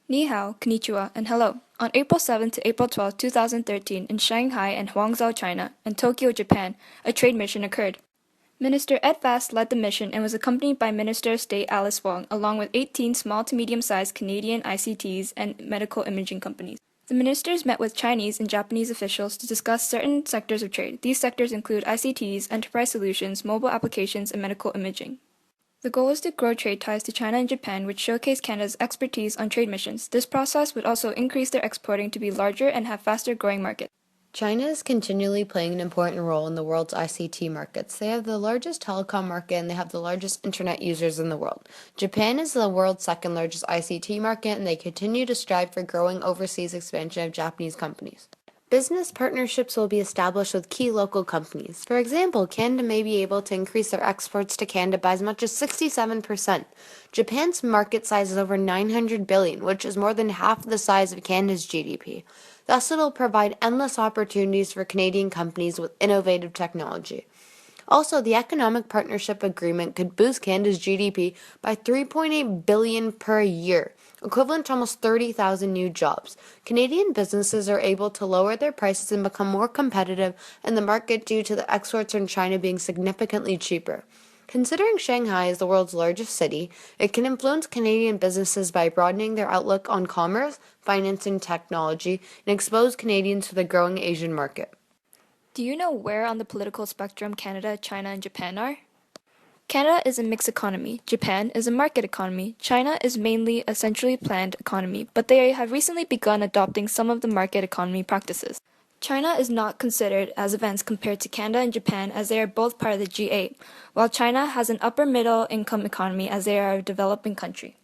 Ni hao, konnichiwa, and hello. On April 7 to April 12, 2013, in Shanghai and Huangzhou, China, and Tokyo, Japan, a trade mission occurred. Minister Ed Vast led the mission and was accompanied by Minister of State Alice Wong, along with 18 small to medium-sized Canadian ICTs and medical imaging companies. The ministers met with Chinese and Japanese officials to discuss certain sectors of trade. These sectors include ICTs, enterprise solutions, mobile applications, and medical imaging. The goal is to grow trade ties to China and Japan, which showcase Canada's expertise on trade missions. This process would also increase their exporting to be larger and have faster growing markets. China is continually playing an important role in the world's ICT markets. They have the largest telecom market and they have the largest internet users in the world. Japan is the world's second largest ICT market and they continue to strive for growing overseas expansion of Japanese companies. Business partnerships will be established with key local companies. For example, Canada may be able to increase their exports to Canada by as much as 67%. Japan's market size is over $900 billion, which is more than half the size of Canada's GDP. Thus, it will provide endless opportunities for Canadian companies with innovative technology. Also, the Economic Partnership Agreement could boost Canada's GDP by $3.8 billion per year, equivalent to almost 30,000 new jobs. Canadian businesses are able to lower their prices and become more competitive in the market due to the exports from China being significantly cheaper. Considering Shanghai is the world's largest city, it can influence Canadian businesses by broadening their outlook on commerce, finance, and technology, and expose Canadians to the growing Asian market. Do you know where on the political spectrum Canada, China, and Japan are? Canada is a mixed economy. Japan is a market economy. China is mainly a centrally planned economy, but they have recently begun adopting some of the market economy practices. China is not considered as advanced compared to Canada and Japan as they are both part of the G8, while China has an upper middle income economy as they are a developing country.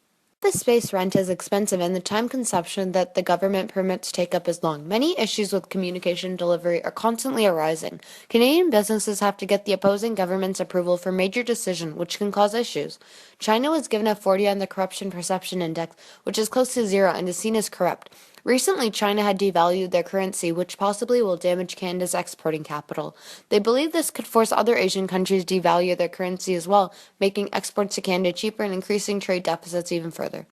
The space rent is expensive and the time consumption that the government permits take up is long. Many issues with communication delivery are constantly arising. Canadian businesses have to get the opposing government's approval for major decisions, which can cause issues. China was given a 40 on the Corruption Perception Index, which is close to zero and is seen as corrupt. Recently, China had devalued their currency, which possibly will damage Canada's exporting capital. They believe this could force other Asian countries to devalue their currency as well, making exports to Canada cheaper and increasing trade deficits even further.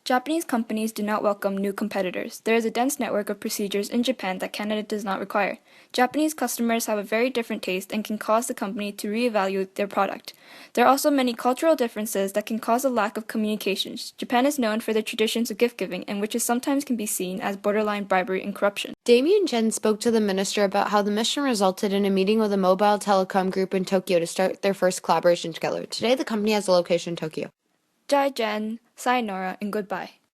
Japanese companies do not welcome new competitors. There is a dense network of procedures in Japan that Canada does not require. Japanese customers have a very different taste and can cause the company to reevaluate their product. There are also many cultural differences that can cause a lack of communications. Japan is known for their traditions of gift-giving, and which is sometimes can be seen as borderline bribery and corruption. Damien Chen spoke to the minister about how the mission resulted in a meeting with a mobile telecom group in Tokyo to start their first collaboration together. Today, the company has a location in Tokyo. Jai Jen, sayonara, and goodbye.